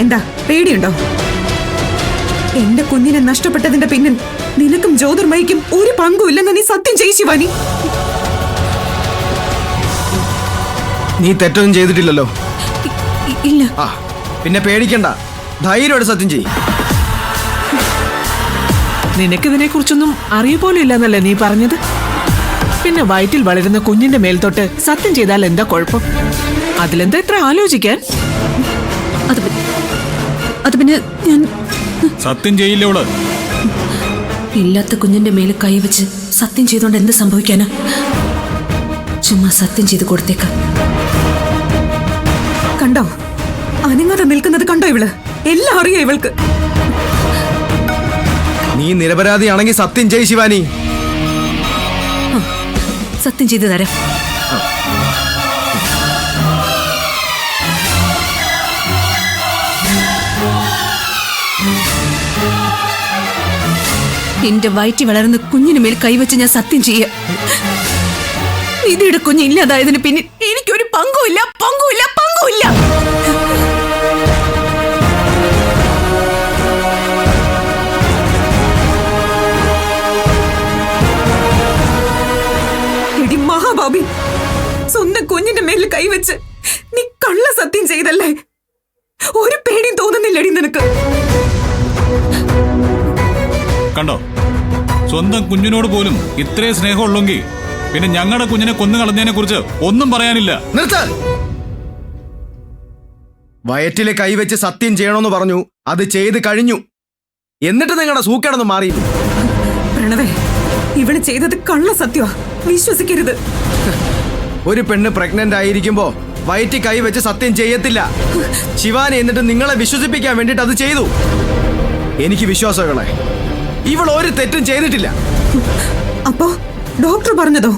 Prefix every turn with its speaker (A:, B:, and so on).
A: എന്താ പേടിയുണ്ടോ? എന്റെ കുഞ്ഞിനെ നഷ്ടപ്പെട്ടതിന്റെ പിന്നിൽ നിനക്കും ജ്യോതിർമയിക്കും ഒരു പങ്കുമില്ലെന്ന് നീ സത്യം ചെയ്യ് ശിവാനി.
B: നീ തെറ്റൊന്നും ചെയ്തിട്ടില്ലല്ലോ.
A: ഇല്ല.
B: ആ പിന്നെ പേടിക്കണ്ട, ധൈര്യമായിട്ട് സത്യം ചെയ്യ്.
C: നിനക്കിതിനെ കുറിച്ചൊന്നും അറിയപ്പോലും ഇല്ലെന്നല്ലേ നീ പറഞ്ഞത്? പിന്നെ വയറ്റിൽ വളരുന്ന കുഞ്ഞിന്റെ മേൽത്തൊട്ട് സത്യം ചെയ്താൽ എന്താ കുഴപ്പം? അതിലെന്താ ഇത്ര ആലോചിക്കാൻ?
D: അത് പിന്നെ ഞാൻ
E: സത്യം ചെയ്യില്ല അവള്.
D: ഇല്ലാത്ത കുഞ്ഞിന്റെ മേലെ കൈവച്ച് സത്യം ചെയ്തോണ്ട് എന്ത് സംഭവിക്കാനാ? ചുമ്മാ സത്യം ചെയ്ത് കൊടുത്തേക്കാം.
A: കണ്ടോ, അനങ്ങാതെ നിൽക്കുന്നത് കണ്ടോ ഇവള്? എല്ലാം അറിയാം ഇവൾക്ക്.
B: നീ നിരപരാധിയാണെങ്കിൽ സത്യം ചെയ്യ് ശിവാനി.
D: സത്യം ചെയ്തു തരാം. എന്റെ വയറ്റി വളർന്ന കുഞ്ഞിന് മേൽ കൈവച്ച് ഞാൻ സത്യം ചെയ്യാം. നിധിയുടെ കുഞ്ഞ് ഇല്ലാതായതിന് പിന്നിൽ എനിക്കൊരു പങ്കുമില്ല, പങ്കുമില്ല, പങ്കുമില്ല.
A: എടി മഹാഭാബി, സ്വന്തം കുഞ്ഞിന്റെ മേലിൽ കൈവച്ച് നീ കള്ള സത്യം ചെയ്തല്ലേ? ഒരു പേടിയും തോന്നുന്നില്ലടി നിനക്ക്?
E: കണ്ടോ, സ്വന്തം കുഞ്ഞിനോട് പോലും ഇത്രയും സ്നേഹമുള്ളെങ്കിൽ പിന്നെ ഞങ്ങളുടെ കുഞ്ഞിനെ കൊന്നു കളഞ്ഞതിനെ കുറിച്ച് ഒന്നും പറയാനില്ല.
B: നിർത്താൻ. വയറ്റിലെ കൈവച്ച് സത്യം ചെയ്യണമെന്ന് പറഞ്ഞു, അത് ചെയ്ത് കഴിഞ്ഞു. എന്നിട്ട് നിങ്ങളുടെ സൂക്കേടൊന്നും മാറിയില്ല.
A: പ്രണവേ, ഇവള് ചെയ്തത് കള്ള സത്യമാ, വിശ്വസിക്കരുത്.
B: ഒരു പെണ്ണ് പ്രഗ്നന്റ് ആയിരിക്കുമ്പോ വയറ്റി കൈവച്ച് സത്യം ചെയ്യത്തില്ല. ശിവാനി എന്നിട്ട് നിങ്ങളെ വിശ്വസിപ്പിക്കാൻ വേണ്ടിട്ട് അത് ചെയ്തു. എനിക്ക് വിശ്വാസങ്ങളെ, ഇവൾ ഒരു തെറ്റും ചെയ്തിട്ടില്ല.
A: അപ്പോ ഡോക്ടർ പറഞ്ഞതോ?